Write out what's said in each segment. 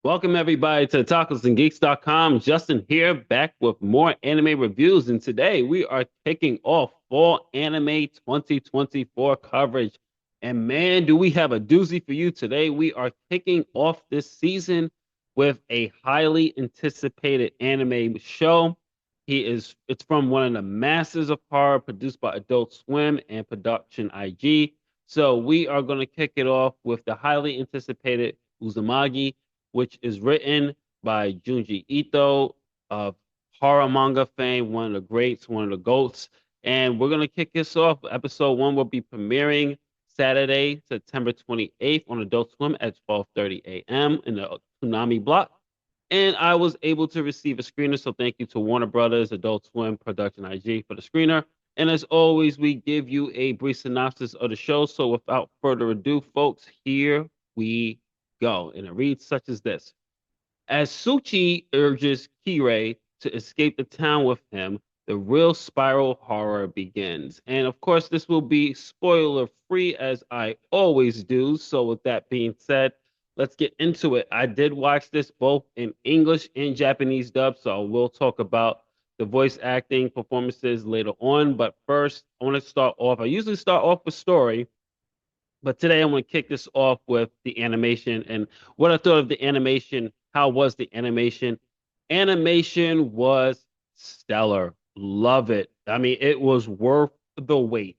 Welcome everybody to tacosandgeeks.com. Justin here, back with more anime reviews. And today we are kicking off fall anime 2024 coverage. And man, do we have a doozy for you today. We are kicking off this season with a highly anticipated anime show. It's from one of the masters of horror, produced by Adult Swim and Production IG. So we are going to kick it off with the highly anticipated Uzumaki, which is written by Junji Ito of horror manga fame, one of the greats, one of the goats. And we're gonna kick this off. Episode one will be premiering Saturday, September 28th on Adult Swim at 12:30 a.m. in the Tsunami block. And I was able to receive a screener, so thank you to Warner Brothers, Adult Swim, Production IG for the screener. And as always, we give you a brief synopsis of the show. So without further ado, folks, here we go. And it reads such as this. As Shuichi urges Kirie to escape the town with him, the real spiral horror begins. And of course, this will be spoiler free as I always do. So, with that being said, let's get into it. I did watch this both in English and Japanese dub, so we'll talk about the voice acting performances later on. But first, I want to start off. I usually start off with story, but today I want to kick this off with the animation and what I thought of the animation. How was the animation? Animation was stellar. Love it. I mean, it was worth the wait.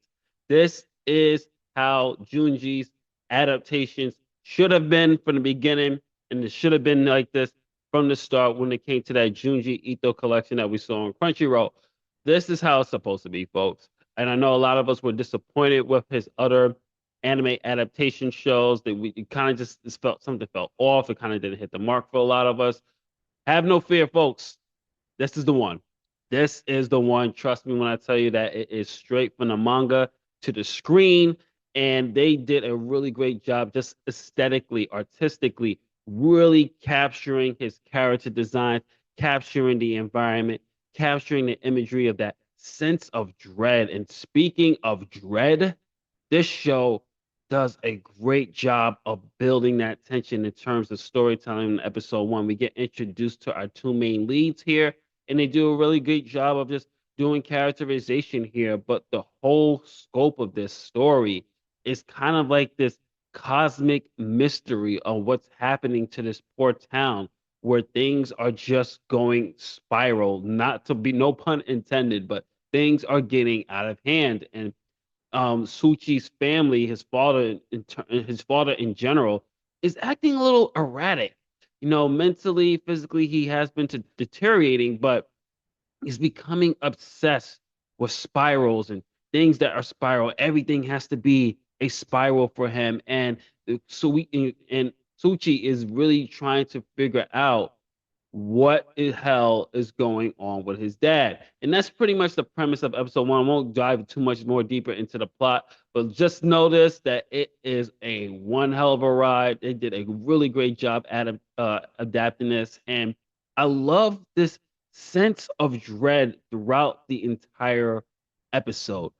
This is how Junji's adaptations should have been from the beginning, and it should have been like this from the start when it came to that Junji Ito collection that we saw on Crunchyroll. This is how it's supposed to be, folks. And I know a lot of us were disappointed with his other anime adaptation shows that we kind of just felt something felt off. It kind of didn't hit the mark for a lot of us. Have no fear, folks. This is the one. This is the one. Trust me when I tell you that it is straight from the manga to the screen. And they did a really great job, just aesthetically, artistically, really capturing his character design, capturing the environment, capturing the imagery of that sense of dread. And speaking of dread, this show does a great job of building that tension in terms of storytelling in episode one. We get introduced to our two main leads here, and they do a really good job of just doing characterization here. But the whole scope of this story is kind of like this cosmic mystery of what's happening to this poor town where things are just going spiral, not to be no pun intended, but things are getting out of hand. And Suchi's family, his father in general, is acting a little erratic. You know, mentally, physically, he has been deteriorating, but he's becoming obsessed with spirals and things that are spiral. Everything has to be a spiral for him, and so we and Suchi is really trying to figure out what in hell is going on with his dad. And that's pretty much the premise of episode one. I won't dive too much more deeper into the plot, but just notice that it is a one hell of a ride. They did a really great job adapting this. And I love this sense of dread throughout the entire episode.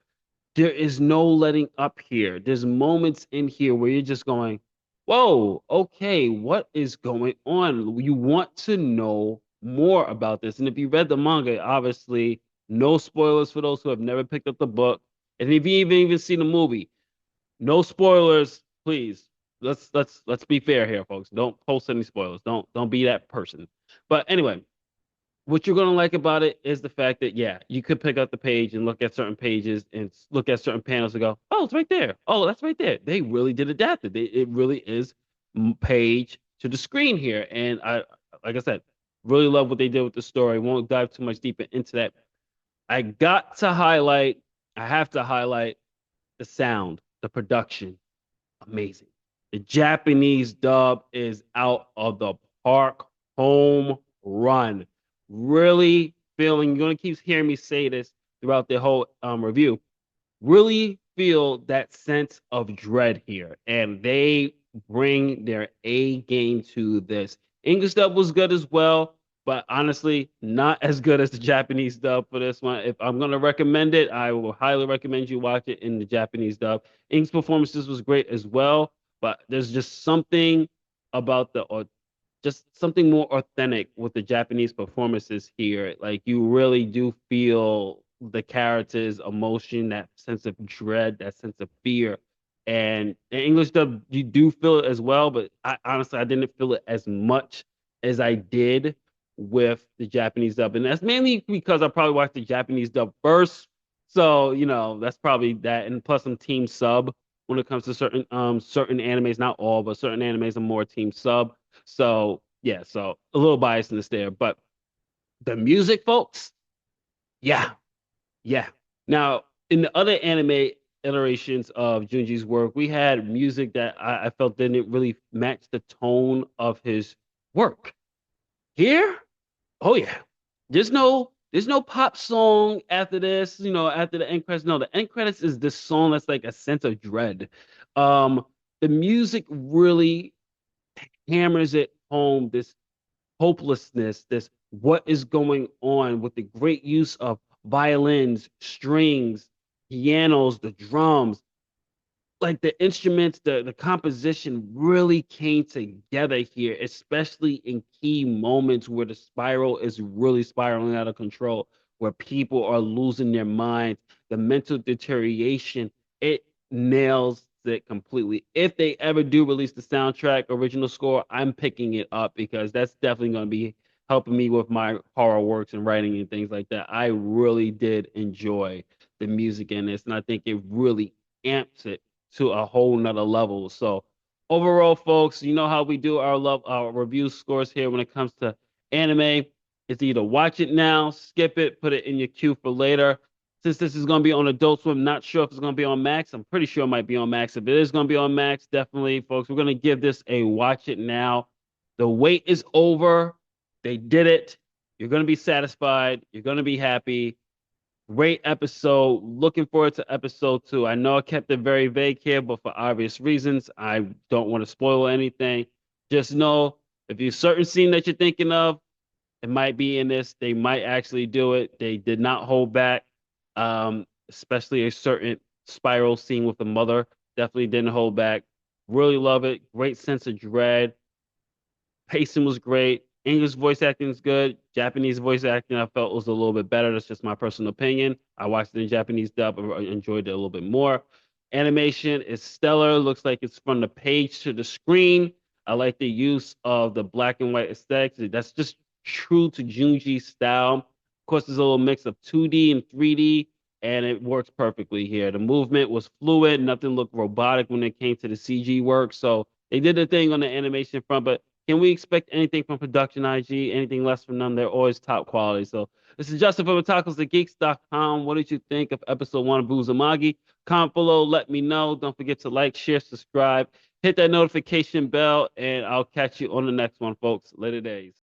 There is no letting up here. There's moments in here where you're just going, whoa, okay, what is going on? You want to know more about this. And if you read the manga, obviously, no spoilers for those who have never picked up the book. And if you even seen the movie, no spoilers, please. Let's be fair here, folks. Don't post any spoilers. Don't be that person. But anyway, what you're gonna like about it is the fact that yeah, you could pick up the page and look at certain pages and look at certain panels and go, oh, it's right there. Oh, that's right there. They really did adapt it. It really is page to the screen here, and like I said, really love what they did with the story. Won't dive too much deeper into that. I got to highlight. I have to highlight the sound, the production, amazing. The Japanese dub is out of the park, home run. Really feeling, you're going to keep hearing me say this throughout the whole review. Really feel that sense of dread here. And they bring their A game to this. English dub was good as well, but honestly, not as good as the Japanese dub for this one. If I'm going to recommend it, I will highly recommend you watch it in the Japanese dub. Ing's performances was great as well, but there's just something about the just something more authentic with the Japanese performances here. Like you really do feel the characters' emotion, that sense of dread, that sense of fear. And in English dub, you do feel it as well, but honestly, I didn't feel it as much as I did with the Japanese dub. And that's mainly because I probably watched the Japanese dub first. So, that's probably that. And plus I'm team sub when it comes to certain animes, not all, but certain animes are more team sub. So yeah, so a little biasness there. But the music, folks, yeah, yeah. Now, in the other anime iterations of Junji's work, we had music that I felt didn't really match the tone of his work. Here, oh yeah. There's no pop song after this, after the end credits. No, the end credits is this song that's like a sense of dread. Um, the music really hammers it home, this hopelessness, this what is going on with the great use of violins, strings, pianos, the drums, like the instruments, the composition really came together here, especially in key moments where the spiral is really spiraling out of control, where people are losing their minds, the mental deterioration. It nails it completely. If they ever do release the soundtrack original score, I'm picking it up because that's definitely going to be helping me with my horror works and writing and things like that. I really did enjoy the music in this, and I think it really amps it to a whole nother level. So overall, folks, you know how we do our review scores here when it comes to anime. It's either watch it now, skip it, put it in your queue for later. Since this is going to be on Adult Swim, not sure if it's going to be on Max. I'm pretty sure it might be on Max. If it is going to be on Max, definitely, folks, we're going to give this a watch it now. The wait is over. They did it. You're going to be satisfied. You're going to be happy. Great episode. Looking forward to episode two. I know I kept it very vague here, but for obvious reasons, I don't want to spoil anything. Just know if you certain scene that you're thinking of, it might be in this. They might actually do it. They did not hold back. Especially a certain spiral scene with the mother. Definitely didn't hold back. Really love it. Great sense of dread. Pacing was great. English voice acting is good. Japanese voice acting I felt was a little bit better. That's just my personal opinion. I watched it in Japanese dub. I enjoyed it a little bit more. Animation is stellar. Looks like it's from the page to the screen. I like the use of the black and white aesthetics. That's just true to Junji's style. Of course, there's a little mix of 2D and 3D, and it works perfectly here. The movement was fluid. Nothing looked robotic when it came to the CG work. So they did the thing on the animation front, but can we expect anything from Production IG? Anything less from them? They're always top quality. So this is Justin from tacosandgeeks.com. What did you think of episode one of Uzumaki? Comment below. Let me know. Don't forget to like, share, subscribe, hit that notification bell, and I'll catch you on the next one, folks. Later days.